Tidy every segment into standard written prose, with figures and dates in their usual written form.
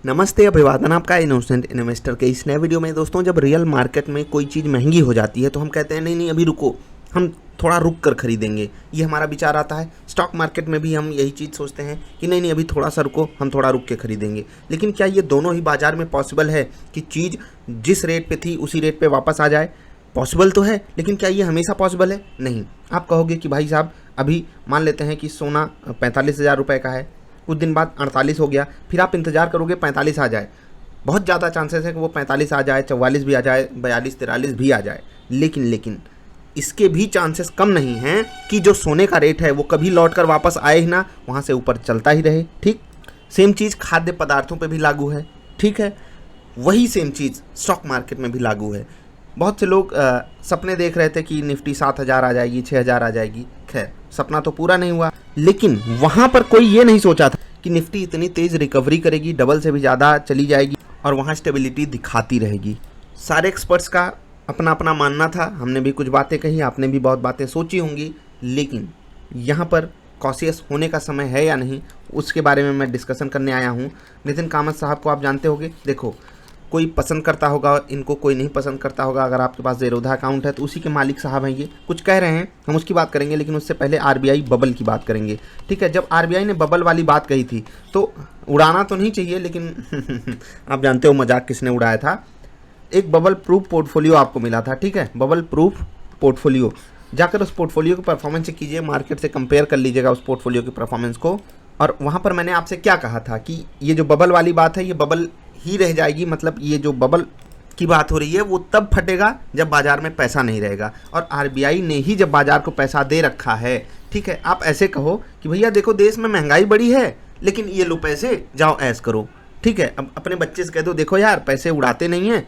नमस्ते, अभिवादन आपका इनोसेंट इन्वेस्टर के इस नए वीडियो में। दोस्तों, जब रियल मार्केट में कोई चीज़ महंगी हो जाती है तो हम कहते हैं नहीं नहीं अभी रुको, हम थोड़ा रुक कर खरीदेंगे। ये हमारा विचार आता है। स्टॉक मार्केट में भी हम यही चीज़ सोचते हैं कि नहीं नहीं अभी थोड़ा सा रुको, हम थोड़ा रुक के खरीदेंगे। लेकिन क्या ये दोनों ही बाजार में पॉसिबल है कि चीज़ जिस रेट पे थी उसी रेट पे वापस आ जाए? पॉसिबल तो है, लेकिन क्या ये हमेशा पॉसिबल है? नहीं। आप कहोगे कि भाई साहब अभी मान लेते हैं कि सोना 45,000 रुपये का है, कुछ दिन बाद 48 हो गया, फिर आप इंतज़ार करोगे 45 आ जाए। बहुत ज़्यादा चांसेस है कि वो 45 आ जाए, 44 भी आ जाए, 42 43 भी आ जाए। लेकिन इसके भी चांसेस कम नहीं हैं कि जो सोने का रेट है वो कभी लौट कर वापस आए ही ना, वहाँ से ऊपर चलता ही रहे। ठीक सेम चीज़ खाद्य पदार्थों पे भी लागू है। ठीक है, वही सेम चीज़ स्टॉक मार्केट में भी लागू है। बहुत से लोग सपने देख रहे थे कि निफ्टी 7,000 आ जाएगी, 6,000 आ जाएगी। खैर, सपना तो पूरा नहीं हुआ, लेकिन वहाँ पर कोई ये नहीं सोचा था कि निफ्टी इतनी तेज़ रिकवरी करेगी, डबल से भी ज़्यादा चली जाएगी और वहाँ स्टेबिलिटी दिखाती रहेगी। सारे एक्सपर्ट्स का अपना अपना मानना था। हमने भी कुछ बातें कही, आपने भी बहुत बातें सोची होंगी, लेकिन यहाँ पर कॉशियस होने का समय है या नहीं, उसके बारे में मैं डिस्कशन करने आया हूँ। नितिन कामत साहब को आप जानते होंगे। देखो, कोई पसंद करता होगा इनको, कोई नहीं पसंद करता होगा। अगर आपके पास ज़ेरोधा अकाउंट है तो उसी के मालिक साहब हैं। ये कुछ कह रहे हैं, हम उसकी बात करेंगे, लेकिन उससे पहले आरबीआई बबल की बात करेंगे। ठीक है, जब आरबीआई ने बबल वाली बात कही थी तो उड़ाना तो नहीं चाहिए, लेकिन आप जानते हो मजाक किसने उड़ाया था। एक बबल प्रूफ पोर्टफोलियो आपको मिला था। ठीक है, बबल प्रूफ पोर्टफोलियो, जाकर उस पोर्टफोलियो की परफॉर्मेंस चेक कीजिए, मार्केट से कंपेयर कर लीजिएगा उस पोर्टफोलियो की परफॉर्मेंस को। और वहाँ पर मैंने आपसे क्या कहा था कि ये जो बबल वाली बात है ये बबल ही रह जाएगी। मतलब ये जो बबल की बात हो रही है वो तब फटेगा जब बाजार में पैसा नहीं रहेगा, और आरबीआई ने ही जब बाजार को पैसा दे रखा है। ठीक है, आप ऐसे कहो कि भैया देखो देश में महंगाई बढ़ी है, लेकिन ये लो पैसे, जाओ ऐश करो। ठीक है, अब अपने बच्चे से कह दो देखो यार पैसे उड़ाते नहीं हैं,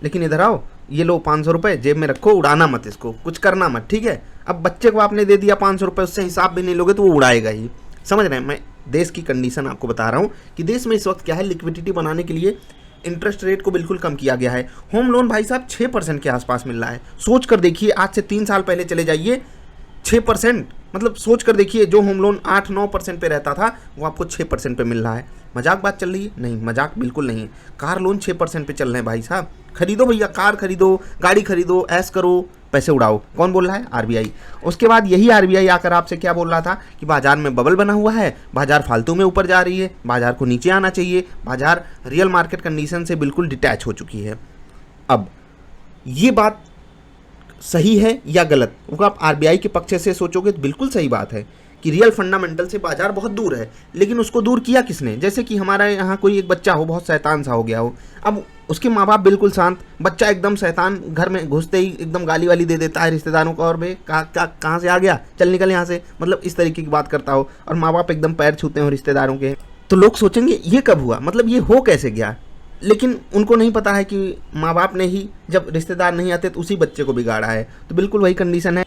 लेकिन इधर आओ, ये लो 500 रुपये जेब में रखो, उड़ाना मत, इसको कुछ करना मत। ठीक है, अब बच्चे को आपने दे दिया 500 रुपये, उससे हिसाब भी नहीं लोगे तो वो उड़ाएगा ही। समझ रहे हैं? मैं देश की कंडीशन आपको बता रहा हूँ कि देश में इस वक्त क्या है, लिक्विडिटी बनाने के लिए इंटरेस्ट रेट को बिल्कुल कम किया गया है। होम लोन भाई साहब 6% के आसपास मिल रहा है। सोच कर देखिए, आज से 3 साल पहले चले जाइए, 6%। मतलब सोच कर देखिए, जो होम लोन 8-9% पे रहता था वो आपको 6% पे मिल रहा है। मजाक बात चल रही है? नहीं, मजाक बिल्कुल नहीं है। कार लोन 6% पे चल रहे हैं भाई साहब। खरीदो भैया, कार खरीदो, गाड़ी खरीदो, ऐश करो, पैसे उड़ाओ। कौन बोल रहा है? आरबीआई। उसके बाद यही आरबीआई आकर आपसे क्या बोल रहा था कि बाजार में बबल बना हुआ है, बाजार फालतू में ऊपर जा रही है, बाजार को नीचे आना चाहिए, बाजार रियल मार्केट कंडीशन से बिल्कुल डिटैच हो चुकी है। अब ये बात सही है या गलत? वो आप आरबीआई के पक्ष से सोचोगे तो बिल्कुल सही बात है कि रियल फंडामेंटल से बाजार बहुत दूर है, लेकिन उसको दूर किया किसने? जैसे कि हमारे यहाँ कोई एक बच्चा हो, बहुत शैतान सा हो गया हो, अब उसके माँ बाप बिल्कुल शांत, बच्चा एकदम शैतान, घर में घुसते ही एकदम गाली वाली दे देता है रिश्तेदारों को, और बे कहाँ से आ गया, चल निकल यहाँ से, मतलब इस तरीके की बात करता हो, और माँ बाप एकदम पैर छूते हो रिश्तेदारों के, तो लोग सोचेंगे ये कब हुआ, मतलब ये हो कैसे गया? लेकिन उनको नहीं पता है कि माँ बाप ने ही जब रिश्तेदार नहीं आते तो उसी बच्चे को बिगाड़ा है। तो बिल्कुल वही कंडीशन है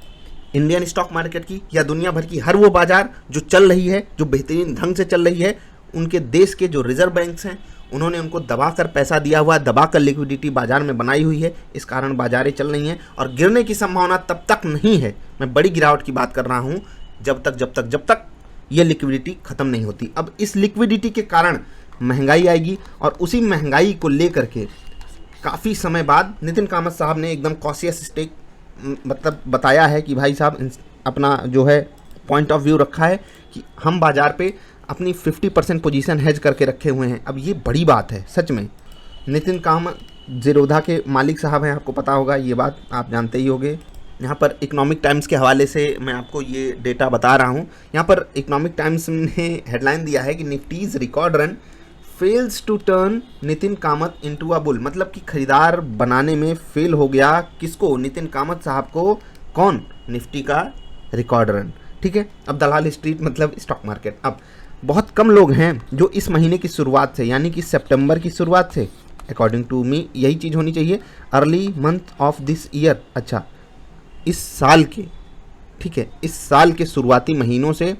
इंडियन स्टॉक मार्केट की या दुनिया भर की हर वो बाजार जो चल रही है, जो बेहतरीन ढंग से चल रही है। उनके देश के जो रिजर्व बैंक्स हैं उन्होंने उनको दबाकर पैसा दिया हुआ है, दबाकर लिक्विडिटी बाजार में बनाई हुई है। इस कारण बाजारें चल रही हैं और गिरने की संभावना तब तक नहीं है, मैं बड़ी गिरावट की बात कर रहा हूँ, जब तक ये लिक्विडिटी खत्म नहीं होती। अब इस लिक्विडिटी के कारण महंगाई आएगी, और उसी महंगाई को लेकर के काफ़ी समय बाद नितिन कामत साहब ने एकदम कॉशियस स्टेक मतलब बताया है कि भाई साहब अपना जो है पॉइंट ऑफ व्यू रखा है कि हम बाजार पे अपनी 50% पोजीशन हेज करके रखे हुए हैं। अब ये बड़ी बात है सच में। नितिन कामत ज़ेरोधा के मालिक साहब हैं, आपको पता होगा, ये बात आप जानते ही होंगे। यहाँ पर इकोनॉमिक टाइम्स के हवाले से मैं आपको ये डेटा बता रहा हूँ। यहाँ पर इकोनॉमिक टाइम्स ने हेडलाइन दिया है कि Nifty's record run fails to turn Nitin Kamath into a bull. मतलब कि खरीदार बनाने में फेल हो गया किसको? नितिन कामत साहब को। कौन? निफ्टी का रिकॉर्ड रन। ठीक है, अब दलाल स्ट्रीट मतलब स्टॉक मार्केट। अब बहुत कम लोग हैं जो इस महीने की शुरुआत से, यानी कि सितंबर की शुरुआत से, अकॉर्डिंग टू मी यही चीज़ होनी चाहिए, early month of this year, अच्छा इस साल के, ठीक है, इस साल के शुरुआती महीनों से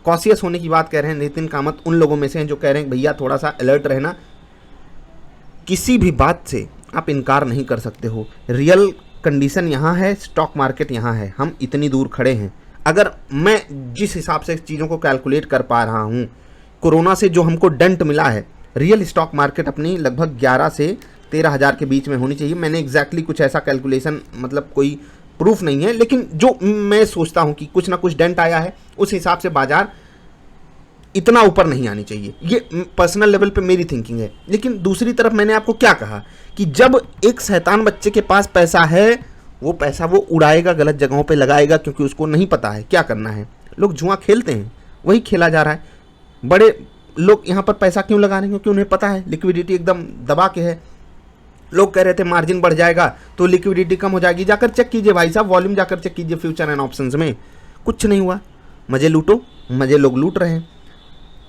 कॉशियस होने की बात कह रहे हैं। नितिन कामत उन लोगों में से हैं जो कह रहे हैं भैया थोड़ा सा अलर्ट रहना, किसी भी बात से आप इनकार नहीं कर सकते हो। रियल कंडीशन यहाँ है, स्टॉक मार्केट यहाँ है, हम इतनी दूर खड़े हैं। अगर मैं जिस हिसाब से चीज़ों को कैलकुलेट कर पा रहा हूँ, कोरोना से जो हमको डंट मिला है, रियल स्टॉक मार्केट अपनी लगभग 11 से 13 हज़ार के बीच में होनी चाहिए। मैंने एग्जैक्टली कुछ ऐसा कैलकुलेशन, मतलब कोई प्रूफ नहीं है, लेकिन जो मैं सोचता हूँ कि कुछ ना कुछ डेंट आया है, उस हिसाब से बाजार इतना ऊपर नहीं आनी चाहिए। ये पर्सनल लेवल पे मेरी थिंकिंग है। लेकिन दूसरी तरफ मैंने आपको क्या कहा कि जब एक शैतान बच्चे के पास पैसा है, वो पैसा वो उड़ाएगा, गलत जगहों पे लगाएगा, क्योंकि उसको नहीं पता है क्या करना है। लोग जुआ खेलते हैं, वही खेला जा रहा है। बड़े लोग यहाँ पर पैसा क्यों लगा रहे हैं? क्योंकि उन्हें पता है लिक्विडिटी एकदम दबा के है। लोग कह रहे थे मार्जिन बढ़ जाएगा तो लिक्विडिटी कम हो जाएगी। जाकर चेक कीजिए भाई साहब, वॉल्यूम जाकर चेक कीजिए फ्यूचर एंड ऑप्शंस में, कुछ नहीं हुआ। मजे लूटो, मजे लोग लूट रहे हैं।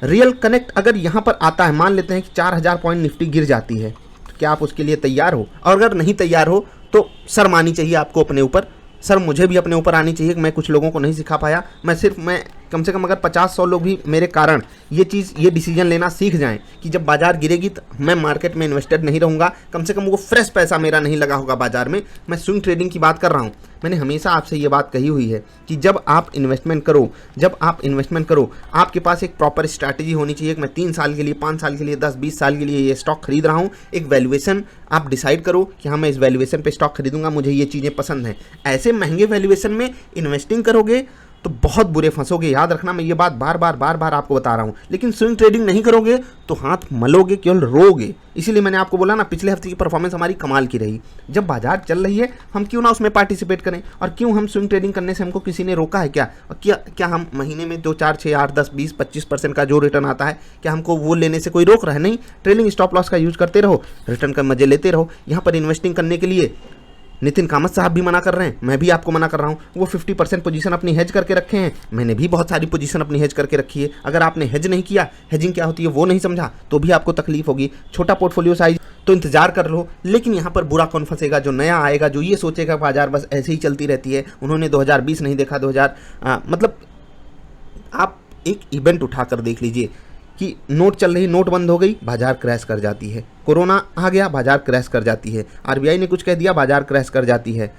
रियल कनेक्ट अगर यहाँ पर आता है, मान लेते हैं कि 4000 पॉइंट निफ्टी गिर जाती है, तो क्या आप उसके लिए तैयार हो? और अगर नहीं तैयार हो तो शर्म आनी चाहिए आपको अपने ऊपर। सर मुझे भी अपने ऊपर आनी चाहिए कि मैं कुछ लोगों को नहीं सिखा पाया। मैं कम से कम अगर 50-100 लोग भी मेरे कारण ये डिसीजन लेना सीख जाएं कि जब बाजार गिरेगी तो मैं मार्केट में इन्वेस्टेड नहीं रहूँगा, कम से कम वो फ्रेश पैसा मेरा नहीं लगा होगा बाजार में। मैं स्विंग ट्रेडिंग की बात कर रहा हूँ। मैंने हमेशा आपसे ये बात कही हुई है कि जब आप इन्वेस्टमेंट करो, आपके पास एक प्रॉपर स्ट्रैटेजी होनी चाहिए कि मैं 3 साल के लिए, 5 साल के लिए, 10-20 साल के लिए ये स्टॉक खरीद रहा हूँ। एक वैल्यूएशन आप डिसाइड करो कि हाँ मैं इस वैल्यूएशन पे स्टॉक खरीदूंगा, मुझे ये चीज़ें पसंद हैं। ऐसे महंगे वैल्यूएशन में इन्वेस्टिंग करोगे तो बहुत बुरे फंसोगे। याद रखना, मैं ये बात बार बार आपको बता रहा हूँ। लेकिन स्विंग ट्रेडिंग नहीं करोगे तो हाथ मलोगे, केवल रोगे। इसीलिए मैंने आपको बोला ना, पिछले हफ्ते की परफॉर्मेंस हमारी कमाल की रही। जब बाजार चल रही है हम क्यों ना उसमें पार्टिसिपेट करें? और क्यों हम स्विंग ट्रेडिंग करने से हमको किसी ने रोका है क्या? और क्या हम महीने में 2, 4, 6, 8, 10, 20, 25% का जो रिटर्न आता है, क्या हमको वो लेने से कोई रोक रहा है? नहीं। ट्रेलिंग स्टॉप लॉस का यूज करते रहो, रिटर्न का मजे लेते रहो। यहाँ पर इन्वेस्टिंग करने के लिए नितिन कामत साहब भी मना कर रहे हैं, मैं भी आपको मना कर रहा हूँ। वो 50% पोजीशन अपनी हेज करके रखे हैं, मैंने भी बहुत सारी पोजीशन अपनी हेज करके रखी है। अगर आपने हेज नहीं किया, हेजिंग क्या होती है वो नहीं समझा, तो भी आपको तकलीफ होगी। छोटा पोर्टफोलियो साइज तो इंतजार कर लो। लेकिन यहाँ पर बुरा कौन फंसेगा? जो नया आएगा, जो ये सोचेगा बाजार बस ऐसे ही चलती रहती है, उन्होंने 2020 नहीं देखा, मतलब आप एक इवेंट उठाकर देख लीजिए कि नोट चल रही, नोट बंद हो गई, बाजार क्रैश कर जाती है। कोरोना आ गया, बाजार क्रैश कर जाती है। आरबीआई ने कुछ कह दिया, बाजार क्रैश कर जाती है।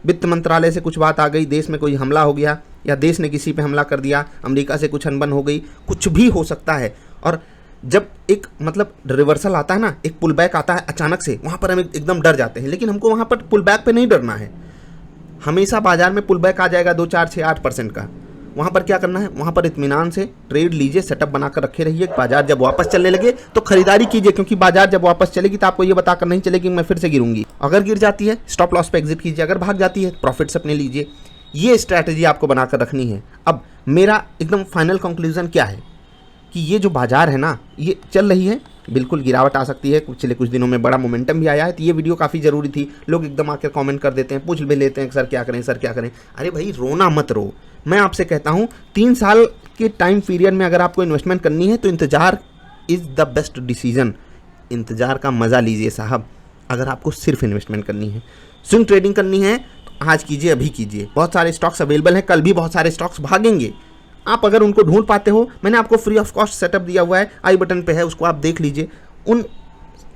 वित्त मंत्रालय से कुछ बात आ गई, देश में कोई हमला हो गया या देश ने किसी पे हमला कर दिया, अमेरिका से कुछ अनबन हो गई, कुछ भी हो सकता है। और जब एक मतलब रिवर्सल आता है ना, एक पुल बैक आता है अचानक से, वहाँ पर हम एकदम डर जाते हैं। लेकिन हमको वहाँ पर पुल बैक पे नहीं डरना है। हमेशा बाजार में पुल बैक आ जाएगा 2, 4, 6, 8% का। वहाँ पर क्या करना है? वहाँ पर इत्मीनान से ट्रेड लीजिए, सेटअप बनाकर रखे रहिए। बाजार जब वापस चलने लगे तो खरीदारी कीजिए, क्योंकि बाजार जब वापस चलेगी तो आपको ये बताकर नहीं चलेगी मैं फिर से गिरूंगी। अगर गिर जाती है स्टॉप लॉस पे एग्जिट कीजिए, अगर भाग जाती है प्रॉफिट्स अपने लीजिए। ये स्ट्रैटेजी आपको बनाकर रखनी है। अब मेरा एकदम फाइनल कंक्लूजन क्या है कि ये जो बाजार है ना, ये चल रही है, बिल्कुल गिरावट आ सकती है। पिछले कुछ दिनों में बड़ा मोमेंटम भी आया है, तो ये वीडियो काफ़ी ज़रूरी थी। लोग एकदम आकर कमेंट कर देते हैं, पूछ भी लेते हैं सर क्या करें, सर क्या करें। अरे भाई रोना मत रो। मैं आपसे कहता हूँ 3 साल के टाइम पीरियड में अगर आपको इन्वेस्टमेंट करनी है तो इंतज़ार इज़ द बेस्ट डिसीजन। इंतज़ार का मज़ा लीजिए साहब। अगर आपको सिर्फ इन्वेस्टमेंट करनी है, स्विंग ट्रेडिंग करनी है तो आज कीजिए, अभी कीजिए। बहुत सारे स्टॉक्स अवेलेबल हैं, कल भी बहुत सारे स्टॉक्स भागेंगे। आप अगर उनको ढूंढ पाते हो, मैंने आपको फ्री ऑफ कॉस्ट सेटअप दिया हुआ है, आई बटन पे है, उसको आप देख लीजिए।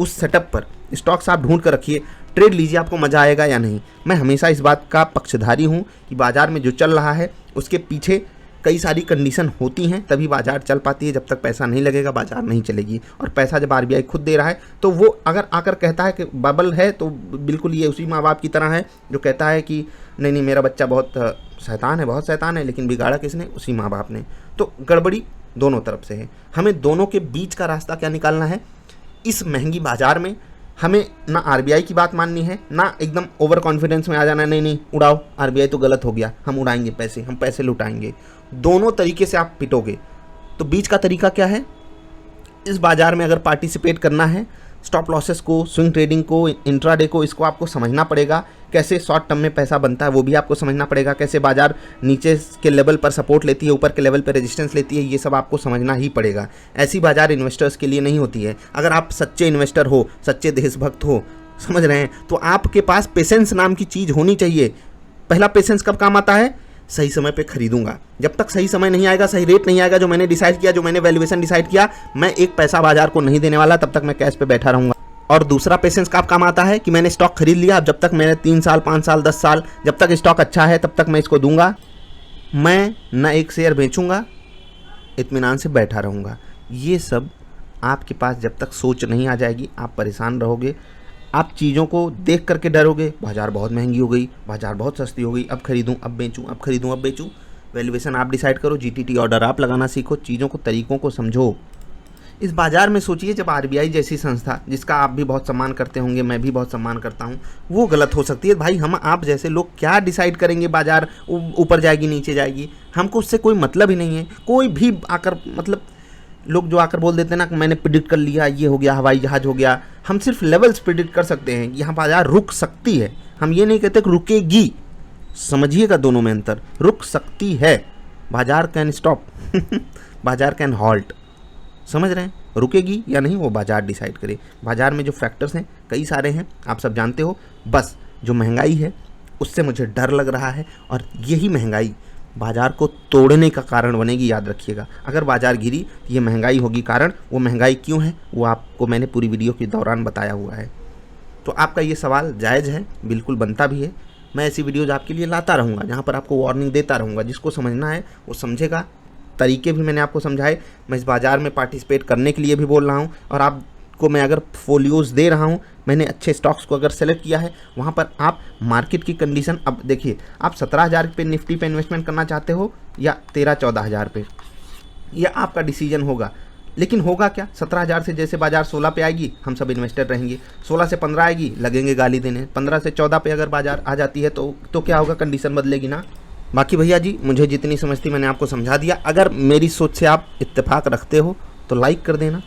उस सेटअप पर स्टॉक्स आप ढूंढ कर रखिए, ट्रेड लीजिए, आपको मज़ा आएगा या नहीं। मैं हमेशा इस बात का पक्षधारी हूँ कि बाजार में जो चल रहा है उसके पीछे कई सारी कंडीशन होती हैं, तभी बाजार चल पाती है। जब तक पैसा नहीं लगेगा बाजार नहीं चलेगी। और पैसा जब आरबीआई खुद दे रहा है तो वो अगर आकर कहता है कि बबल है, तो बिल्कुल ये उसी माँ बाप की तरह है जो कहता है कि नहीं मेरा बच्चा बहुत शैतान है, बहुत शैतान है, लेकिन बिगाड़ा किसने? उसी माँ बाप ने। तो गड़बड़ी दोनों तरफ से है। हमें दोनों के बीच का रास्ता क्या निकालना है? इस महंगी बाजार में हमें ना आरबीआई की बात माननी है, ना एकदम ओवर कॉन्फिडेंस में आ जाना, नहीं उड़ाओ, आरबीआई तो गलत हो गया, हम उड़ाएंगे पैसे, हम पैसे लुटाएंगे। दोनों तरीके से आप पिटोगे। तो बीच का तरीका क्या है? इस बाजार में अगर पार्टिसिपेट करना है, स्टॉप लॉसेस को, स्विंग ट्रेडिंग को, इंट्राडे को, इसको आपको समझना पड़ेगा। कैसे शॉर्ट टर्म में पैसा बनता है वो भी आपको समझना पड़ेगा। कैसे बाजार नीचे के लेवल पर सपोर्ट लेती है, ऊपर के लेवल पर रेजिस्टेंस लेती है, ये सब आपको समझना ही पड़ेगा। ऐसी बाजार इन्वेस्टर्स के लिए नहीं होती है। अगर आप सच्चे इन्वेस्टर हो, सच्चे देशभक्त हो, समझ रहे हैं, तो आपके पास पेशेंस नाम की चीज़ होनी चाहिए। पहला पेशेंस कब काम आता है? सही समय पे खरीदूंगा। जब तक सही समय नहीं आएगा, सही रेट नहीं आएगा, जो मैंने डिसाइड किया, जो मैंने वैल्यूएशन डिसाइड किया, मैं एक पैसा बाजार को नहीं देने वाला, तब तक मैं कैश पे बैठा रहूंगा। और दूसरा पेशेंस कब काम आता है कि मैंने स्टॉक खरीद लिया, अब जब तक मैंने 3 साल, 5 साल, 10 साल, जब तक स्टॉक अच्छा है तब तक मैं इसको दूंगा। मैं न एक शेयर बेचूंगा, इत्मीनान से बैठा रहूंगा। ये सब आपके पास जब तक सोच नहीं आ जाएगी आप परेशान रहोगे। आप चीज़ों को देख करके डरोगे, बाज़ार बहुत महंगी हो गई, बाज़ार बहुत सस्ती हो गई, अब खरीदूं अब बेचूं, अब खरीदूं अब बेचूं। वैल्यूएशन आप डिसाइड करो, जीटीटी ऑर्डर आप लगाना सीखो, चीज़ों को तरीकों को समझो। इस बाज़ार में सोचिए जब आरबीआई जैसी संस्था, जिसका आप भी बहुत सम्मान करते होंगे, मैं भी बहुत सम्मान करता हूँ, वो गलत हो सकती है। भाई हम आप जैसे लोग क्या डिसाइड करेंगे बाज़ार ऊपर जाएगी नीचे जाएगी? हमको उससे कोई मतलब ही नहीं है। कोई भी आकर मतलब लोग जो आकर बोल देते हैं ना कि मैंने प्रिडिक्ट कर लिया, ये हो गया, हवाई जहाज़ हो गया, हम सिर्फ लेवल्स प्रिडिक्ट कर सकते हैं। यहाँ बाज़ार रुक सकती है, हम ये नहीं कहते कि रुकेगी। समझिएगा दोनों में अंतर, रुक सकती है। बाज़ार कैन स्टॉप बाज़ार कैन हॉल्ट। समझ रहे हैं? रुकेगी या नहीं वो बाज़ार डिसाइड करे। बाज़ार में जो फैक्टर्स हैं कई सारे हैं, आप सब जानते हो। बस जो महंगाई है उससे मुझे डर लग रहा है, और यही महंगाई बाज़ार को तोड़ने का कारण बनेगी, याद रखिएगा। अगर बाज़ार गिरी तो ये महंगाई होगी कारण। वो महंगाई क्यों है वो आपको मैंने पूरी वीडियो के दौरान बताया हुआ है। तो आपका ये सवाल जायज़ है, बिल्कुल बनता भी है। मैं ऐसी वीडियोज़ आपके लिए लाता रहूँगा जहाँ पर आपको वार्निंग देता रहूँगा। जिसको समझना है वो समझेगा। तरीके भी मैंने आपको समझाए। मैं इस बाज़ार में पार्टिसिपेट करने के लिए भी बोल रहा हूँ, और आपको मैं अगर फोलियोज़ दे रहा हूँ, मैंने अच्छे स्टॉक्स को अगर सेलेक्ट किया है, वहाँ पर आप मार्केट की कंडीशन, अब देखिए आप 17,000 पे निफ्टी पे इन्वेस्टमेंट करना चाहते हो या 13-14 पे, यह आपका डिसीजन होगा। लेकिन होगा क्या? 17,000 से जैसे बाज़ार 16 पे आएगी हम सब इन्वेस्टर रहेंगे, 16 से 15 आएगी लगेंगे गाली देने, 15 से 14 पे अगर बाज़ार आ जाती है तो क्या होगा? कंडीशन बदलेगी ना। बाकी भैया जी मुझे जितनी समझ थी मैंने आपको समझा दिया। अगर मेरी सोच से आप इत्तेफाक रखते हो तो लाइक कर देना,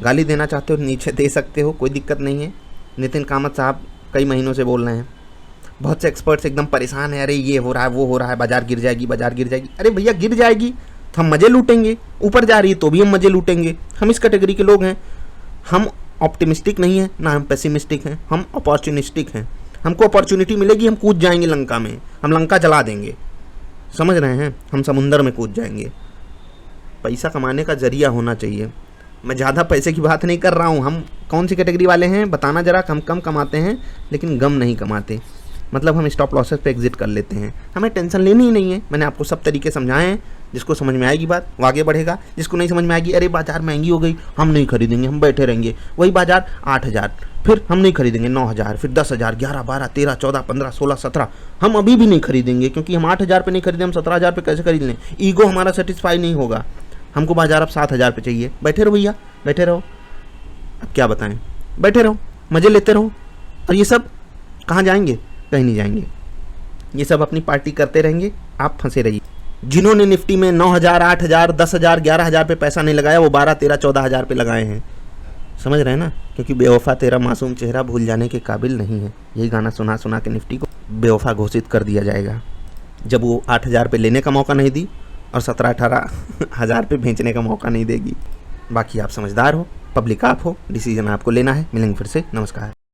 गाली देना चाहते हो नीचे दे सकते हो, कोई दिक्कत नहीं है। नितिन कामत साहब कई महीनों से बोल रहे हैं, बहुत से एक्सपर्ट्स एकदम परेशान हैं, अरे ये हो रहा है वो हो रहा है, बाज़ार गिर जाएगी बाज़ार गिर जाएगी। अरे भैया गिर जाएगी तो हम मज़े लूटेंगे, ऊपर जा रही है तो भी हम मज़े लूटेंगे। हम इस कैटेगरी के लोग हैं। हम ऑप्टिमिस्टिक नहीं हैं ना हम पेसिमिस्टिक हैं, हम अपॉर्चुनिस्टिक हैं। हमको अपॉर्चुनिटी मिलेगी हम कूद जाएंगे लंका में, हम लंका जला देंगे। समझ रहे हैं? हम समुंदर में कूद जाएंगे। पैसा कमाने का जरिया होना चाहिए। मैं ज़्यादा पैसे की बात नहीं कर रहा हूँ। हम कौन सी कैटेगरी वाले हैं बताना ज़रा। हम कम कमाते हैं लेकिन गम नहीं कमाते, मतलब हम स्टॉप लॉसेस पे एग्जिट कर लेते हैं। हमें टेंशन लेनी ही नहीं है। मैंने आपको सब तरीके समझाए हैं। जिसको समझ में आएगी बात वो आगे बढ़ेगा, जिसको नहीं समझ में आएगी अरे बाज़ार महंगी हो गई हम नहीं खरीदेंगे, हम बैठे रहेंगे। वही बाज़ार 8,000, फिर हम नहीं खरीदेंगे 9,000, फिर 10,000, 11, 12, 13, 14, 15, 16, 17 हम अभी भी नहीं खरीदेंगे, क्योंकि हम 8,000 पे नहीं खरीदे, हम 17,000 पे कैसे खरीद लें? ईगो हमारा सेटिस्फाई नहीं होगा। हमको बाज़ार अब 7,000 पे चाहिए। बैठे रहो भैया, बैठे रहो। अब क्या बताएं, बैठे रहो, मज़े लेते रहो। और ये सब कहाँ जाएंगे? कहीं नहीं जाएंगे। ये सब अपनी पार्टी करते रहेंगे, आप फंसे रहिए। जिन्होंने निफ्टी में 9,000, 8,000, 10,000, 11,000 पे पैसा नहीं लगाया वो 12, 13, 14,000 पे लगाए हैं। समझ रहे हैं ना? क्योंकि बेवफा तेरा मासूम चेहरा भूल जाने के काबिल नहीं है। यही गाना सुना सुना के निफ्टी को बेवफा घोषित कर दिया जाएगा जब वो 8,000 पे लेने का मौका नहीं दी और 17-18,000 पे बेचने का मौका नहीं देगी। बाकी आप समझदार हो, पब्लिक आप हो, डिसीजन आपको लेना है। मिलेंगे फिर से, नमस्कार।